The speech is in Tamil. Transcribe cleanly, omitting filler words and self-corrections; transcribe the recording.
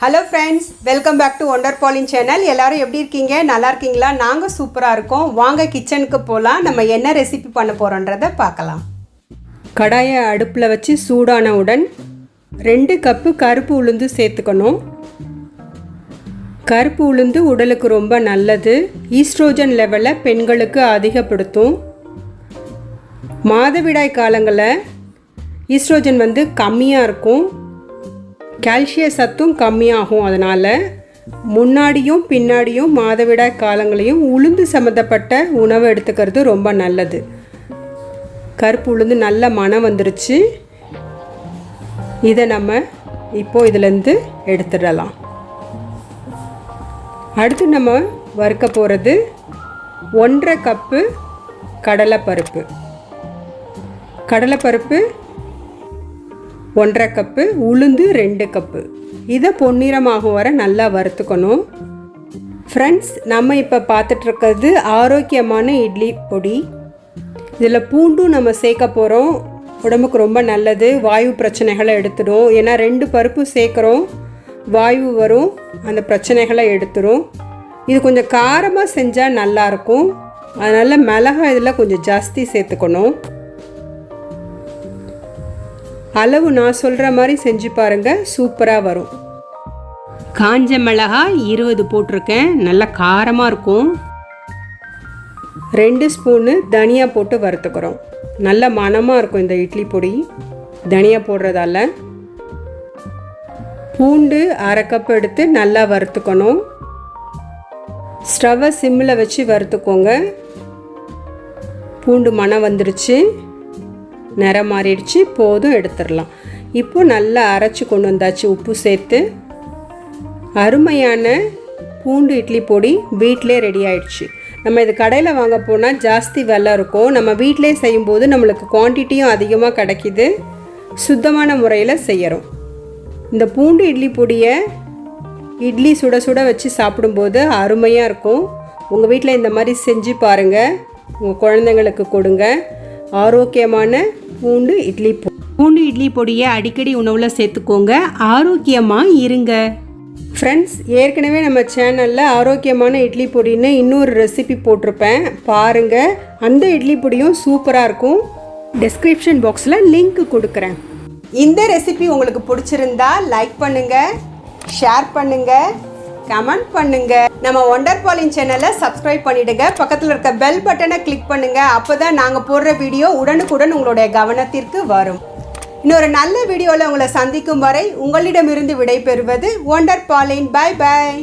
Hello friends, welcome back to Wonder Pauline channel. எல்லாரும் எப்படி இருக்கீங்க? நல்லா இருக்கீங்களா? நாங்க சூப்பரா இருக்கோம். வாங்க கிச்சனுக்கு போலாம். நம்ம என்ன ரெசிபி பண்ண போறோம்ன்றதை பார்க்கலாம். கடாயை அடுப்புல வச்சு சூடானவுடன் 2 கப் கருப்பு உளுந்து சேர்த்துக்கணும். கருப்பு உளுந்து உடலுக்கு ரொம்ப நல்லது. ஈஸ்ட்ரோஜன் லெவலை பெண்களுக்கு அதிகப்படுத்தும். மாதவிடாய் காலங்களில் ஈஸ்ட்ரோஜன் கம்மியாக இருக்கும். கால்சிய சத்தும் கம்மியாகும். அதனால் முன்னாடியும் பின்னாடியும் மாதவிடாய் காலங்களையும் உளுந்து சம்மந்தப்பட்ட உணவு எடுத்துக்கிறது ரொம்ப நல்லது. கருப்பு உளுந்து நல்ல மனம் வந்துருச்சு. இதை நம்ம இப்போது இதிலேருந்து எடுத்துடலாம். அடுத்து நம்ம வறுக்க போகிறது 1.5 கப்பு கடலைப்பருப்பு. கடலைப்பருப்பு 1.5 கப்பு, உளுந்து 2 கப்பு. இதை பொன்னிறமாகும் வர நல்லா வறுத்துக்கணும். ஃப்ரெண்ட்ஸ், நம்ம இப்போ பார்த்துட்ருக்கிறது ஆரோக்கியமான இட்லி பொடி. இதில் பூண்டும் நம்ம சேர்க்க போகிறோம். உடம்புக்கு ரொம்ப நல்லது. வாயு பிரச்சனைகளை எடுத்துடும். ஏன்னா 2 பருப்பு சேர்க்குறோம், வாயு வரும், அந்த பிரச்சனைகளை எடுத்துடும். இது கொஞ்சம் காரமாக செஞ்சால் நல்லாயிருக்கும். அதனால் மிளகாய் இதில் கொஞ்சம் ஜாஸ்தி சேர்த்துக்கணும். அளவு நான் சொல்கிற மாதிரி செஞ்சு பாருங்கள், சூப்பராக வரும். காஞ்ச மிளகாய் 20 போட்டிருக்கேன், நல்லா காரமாக இருக்கும். 2 ஸ்பூனு தனியா போட்டு வறுத்துக்கிறோம். நல்ல மணமாக இருக்கும் இந்த இட்லி பொடி தனியா போடுறதால. பூண்டு 1/2 கப் எடுத்து நல்லா வறுத்துக்கணும். ஸ்டவ்வை சிம்மில் வச்சு வறுத்துக்கோங்க. பூண்டு மணம் வந்துருச்சு, நிறம் மாறிடுச்சு, போதும், எடுத்துடலாம். இப்போது நல்லா அரைச்சி கொண்டு வந்தாச்சு உப்பு சேர்த்து. அருமையான பூண்டு இட்லி பொடி வீட்டிலே ரெடி ஆயிடுச்சு. நம்ம இது கடையில் வாங்க போனால் ஜாஸ்தி விலை இருக்கும். நம்ம வீட்டிலே செய்யும்போது நம்மளுக்கு குவான்டிட்டியும் அதிகமாக கிடைக்கிது. சுத்தமான முறையில் செய்கிறோம். இந்த பூண்டு இட்லி பொடியை இட்லி சுட சுட வச்சு சாப்பிடும்போது அருமையாக இருக்கும். உங்கள் வீட்டில் இந்த மாதிரி செஞ்சு பாருங்கள், உங்கள் குழந்தைங்களுக்கு கொடுங்க. ஆரோக்கியமான பூண்டு இட்லி பொடியை அடிக்கடி உணவில் சேர்த்துக்கோங்க. ஆரோக்கியமாக இருங்க. ஃப்ரெண்ட்ஸ், ஏற்கனவே நம்ம சேனலில் ஆரோக்கியமான இட்லி பொடின்னு இன்னொரு ரெசிபி போட்டிருப்பேன், பாருங்கள். அந்த இட்லி பொடியும் சூப்பராக இருக்கும். டிஸ்கிரிப்ஷன் பாக்ஸில் லிங்க் கொடுக்குறேன். இந்த ரெசிபி உங்களுக்கு பிடிச்சிருந்தா லைக் பண்ணுங்கள், ஷேர் பண்ணுங்கள், கமெண்ட் பண்ணுங்க. நம்ம ஒண்டர் பாலின் சேனலை சப்ஸ்கிரைப் பண்ணிடுங்க. பக்கத்தில் இருக்க பெல் பட்டனை கிளிக் பண்ணுங்க. அப்போதான் நாங்கள் போடுற வீடியோ உடனுக்குடன் உங்களுடைய கவனத்திற்கு வரும். இன்னொரு நல்ல வீடியோவில் உங்களை சந்திக்கும் வரை உங்களிடமிருந்து விடை பெறுவது ஒண்டர் பாலின். Bye by.